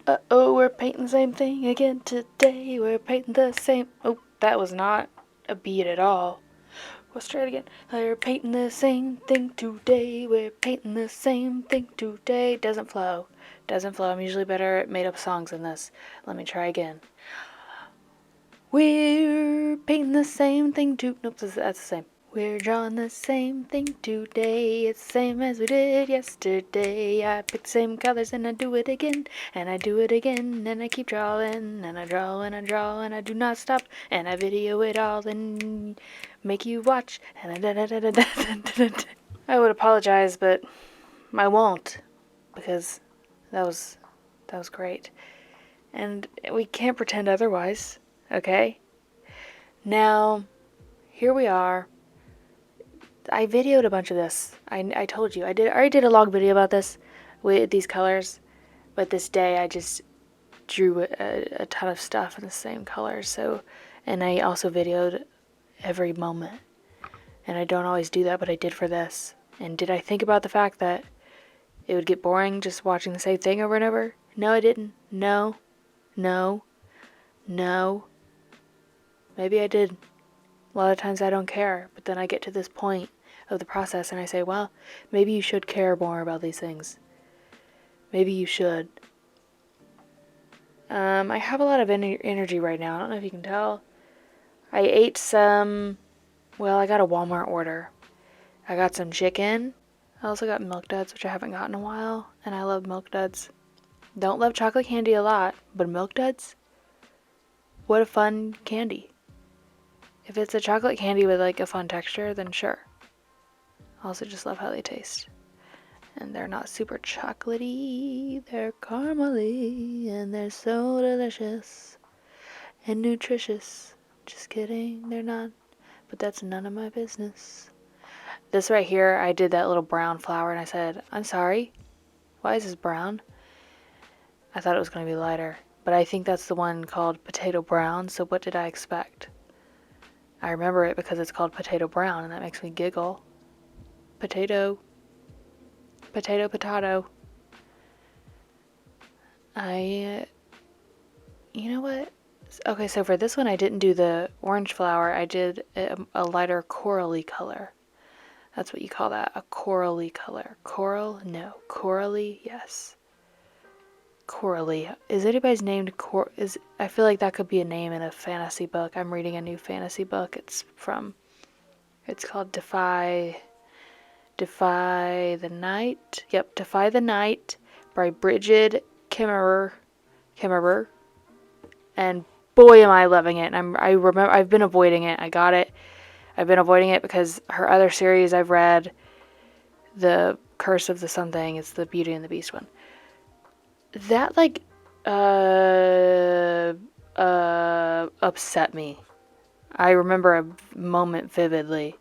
Uh-oh, we're painting the same thing again today. We're painting the same... Oh, that was not a beat at all. Let's try it again. We're painting the same thing today. We're painting the same thing today. Doesn't flow. Doesn't flow. I'm usually better at made-up songs than this. Let me try again. We're painting the same thing Nope, that's the same. We're drawing the same thing today. It's the same as we did yesterday. I pick the same colors and I do it again. And I do it again. And I keep drawing. And I draw and I draw and I do not stop. And I video it all and make you watch. And I would apologize, but I won't. Because that was great. And we can't pretend otherwise. Okay? Now, here we are. I videoed a bunch of this. I told you. I already did a log video about this with these colors. But this day I just drew a ton of stuff in the same colors. So, and I also videoed every moment. And I don't always do that, but I did for this. And did I think about the fact that it would get boring just watching the same thing over and over? No, I didn't. No. Maybe I did. A lot of times I don't care, but then I get to this point of the process and I say, well, maybe you should care more about these things. Maybe you should. I have a lot of energy right now. I don't know if you can tell. I ate some, well, I got a Walmart order. I got some chicken. I also got Milk Duds, which I haven't gotten in a while, and I love Milk Duds. Don't love chocolate candy a lot, but Milk Duds? What a fun candy. If it's a chocolate candy with like a fun texture, then sure. I also just love how they taste. And they're not super chocolatey, they're caramely, and they're so delicious and nutritious. Just kidding, they're not. But that's none of my business. This right here, I did that little brown flower and I said, I'm sorry, why is this brown? I thought it was going to be lighter. But I think that's the one called potato brown, so what did I expect? I remember it because it's called potato brown, and that makes me giggle. Potato. You know what? Okay, so for this one I didn't do the orange flower. I did a lighter corally color. That's what you call that, a corally color. Coral? No. Corally? Yes. Corally. Is anybody's named I feel like that could be a name in a fantasy book. I'm reading a new fantasy book. It's called Defy the Night. Yep, Defy the Night by Bridget Kimmerer. And boy am I loving it. And I remember I've been avoiding it. I got it. I've been avoiding it because her other series I've read, The Curse of the Something, it's the Beauty and the Beast one. That upset me. I remember a moment vividly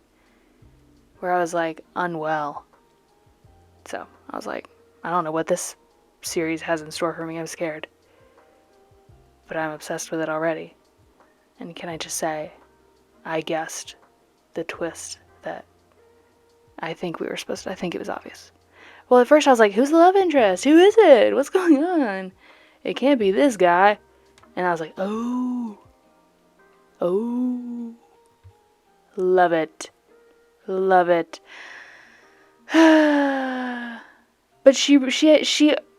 where I was like unwell. So I was like, I don't know what this series has in store for me. I'm scared. But I'm obsessed with it already. And can I just say, I guessed the twist that I think it was obvious. Well, at first I was like, who's the love interest? Who is it? What's going on? It can't be this guy. And I was like, oh. Love it. But she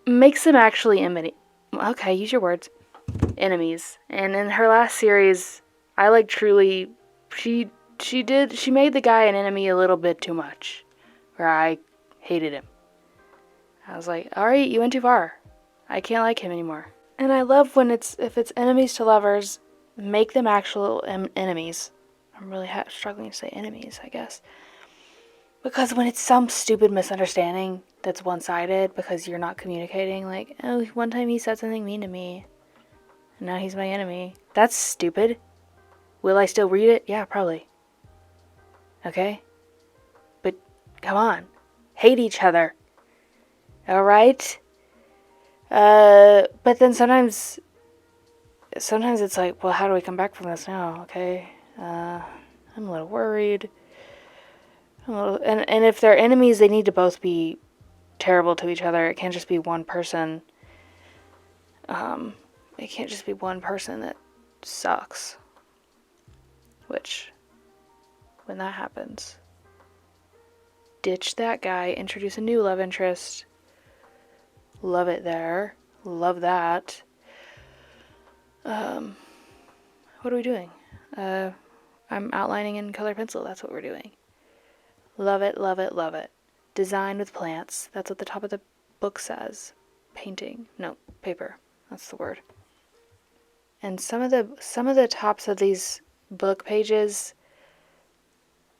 makes them actually okay, use your words. Enemies. And in her last series, I like truly, she made the guy an enemy a little bit too much. Where I hated him. I was like, alright, you went too far. I can't like him anymore. And I love when if it's enemies to lovers, make them actual enemies. I'm really struggling to say enemies, I guess. Because when it's some stupid misunderstanding that's one-sided because you're not communicating, like, oh, one time he said something mean to me, and now he's my enemy. That's stupid. Will I still read it? Yeah, probably. Okay? But, come on. Hate each other. Alright? But then sometimes it's like, well, how do we come back from this now? Okay? I'm a little worried. And if they're enemies, they need to both be terrible to each other. It can't just be one person. It can't just be one person that sucks. Which, when that happens, ditch that guy, introduce a new love interest. Love it there. Love that. What are we doing? I'm outlining in color pencil. That's what we're doing. Love it, love it, love it. Design with plants. That's what the top of the book says. Painting. No, paper. That's the word. And some of the tops of these book pages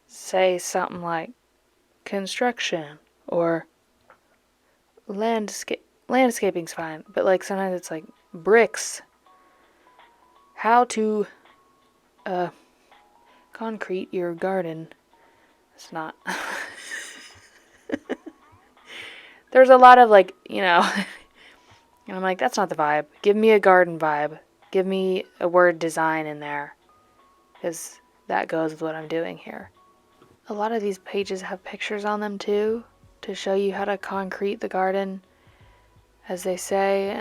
say something like construction or landscaping's fine, but like sometimes it's like bricks. How to concrete your garden. It's not. There's a lot of like, and I'm like, that's not the vibe. Give me a garden vibe. Give me a word design in there, because that goes with what I'm doing here. A lot of these pages have pictures on them too, to show you how to concrete the garden, as they say,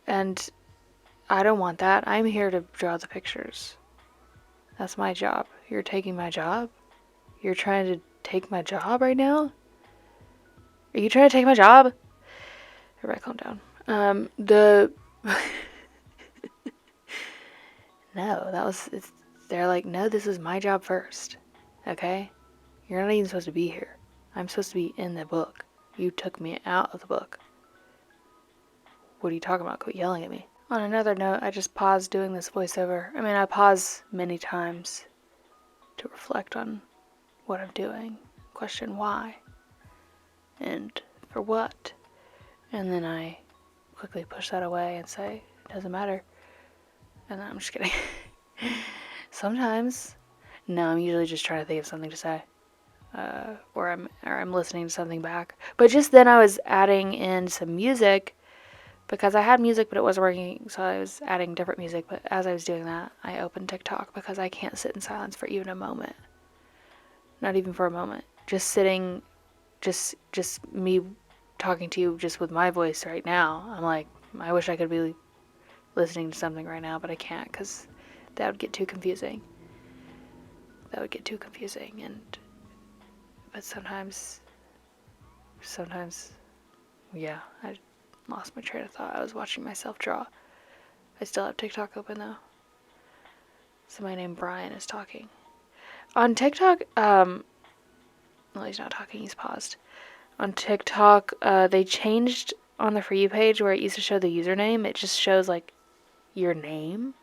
and I don't want that. I'm here to draw the pictures. That's my job. You're taking my job? You're trying to take my job right now? Are you trying to take my job? Everybody calm down. No, they're like, no, this is my job first. Okay? You're not even supposed to be here. I'm supposed to be in the book. You took me out of the book. What are you talking about? Quit yelling at me. On another note, I just paused doing this voiceover. I mean, I pause many times to reflect on what I'm doing, question why, and for what. And then I quickly push that away and say, it doesn't matter. And then I'm just kidding. Sometimes, no, I'm usually just trying to think of something to say. Or I'm listening to something back. But just then I was adding in some music, because I had music but it wasn't working, so I was adding different music. But as I was doing that, I opened TikTok, because I can't sit in silence for even a moment. Not even for a moment. Just sitting, just me talking to you just with my voice right now. I'm like, I wish I could be listening to something right now, but I can't, because that would get too confusing. But sometimes, yeah, I lost my train of thought. I was watching myself draw. I still have TikTok open though. Somebody named Brian is talking. On TikTok, well, he's not talking, he's paused. On TikTok, they changed on the For You page where it used to show the username. It just shows like your name.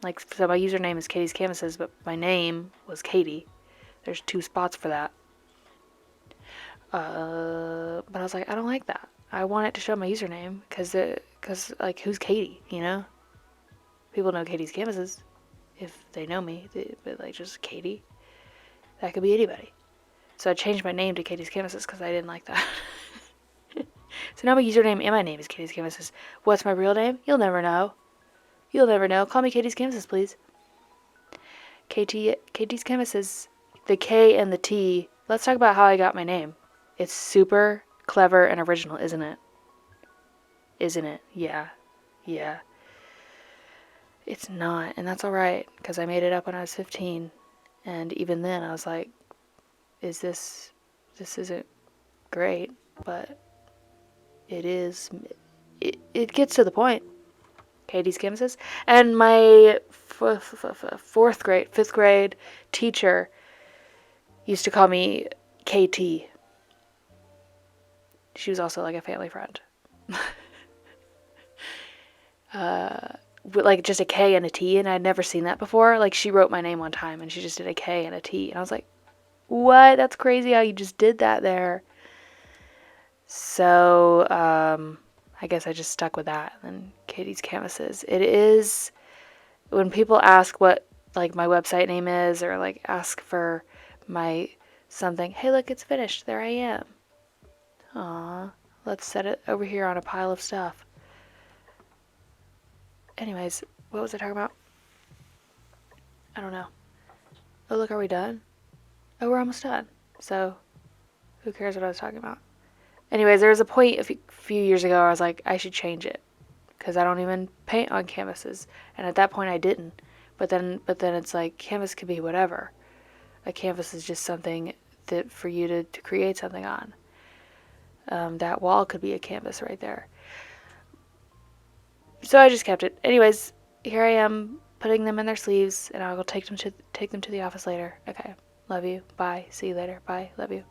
Like, so my username is ktscanvases, but my name was Katie. There's 2 spots for that. But I was like, I don't like that. I want it to show my username, because like, who's Katie, People know Katie's Canvases, if they know me, but like, just Katie. That could be anybody. So I changed my name to Katie's Canvases, because I didn't like that. So now my username and my name is Katie's Canvases. What's my real name? You'll never know. Call me Katie's Canvases, please. Katie's Canvases. The K and the T. Let's talk about how I got my name. It's super clever and original, isn't it? Yeah. It's not, and that's alright, because I made it up when I was 15. And even then, I was like, this isn't great, but it is. It gets to the point. Katie's Canvases. And my fifth grade teacher used to call me KT. She was also like a family friend. With like just a K and a T, and I'd never seen that before. Like, she wrote my name one time and she just did a K and a T, and I was like, what? That's crazy how you just did that there. So I guess I just stuck with that. And Katie's Canvases. It is, when people ask what like my website name is, or like ask for my something, hey, look, it's finished, there I am. Aw, let's set it over here on a pile of stuff. Anyways, what was I talking about? I don't know. Oh, look, are we done? Oh, we're almost done. So, who cares what I was talking about? Anyways, there was a point a few years ago where I was like, I should change it. because I don't even paint on canvases. And at that point I didn't. But then it's like canvas could be whatever. A canvas is just something that for you to create something on. That wall could be a canvas right there. So I just kept it. Anyways, here I am putting them in their sleeves, and I'll go take them to the office later. Okay. Love you. Bye. See you later. Bye. Love you.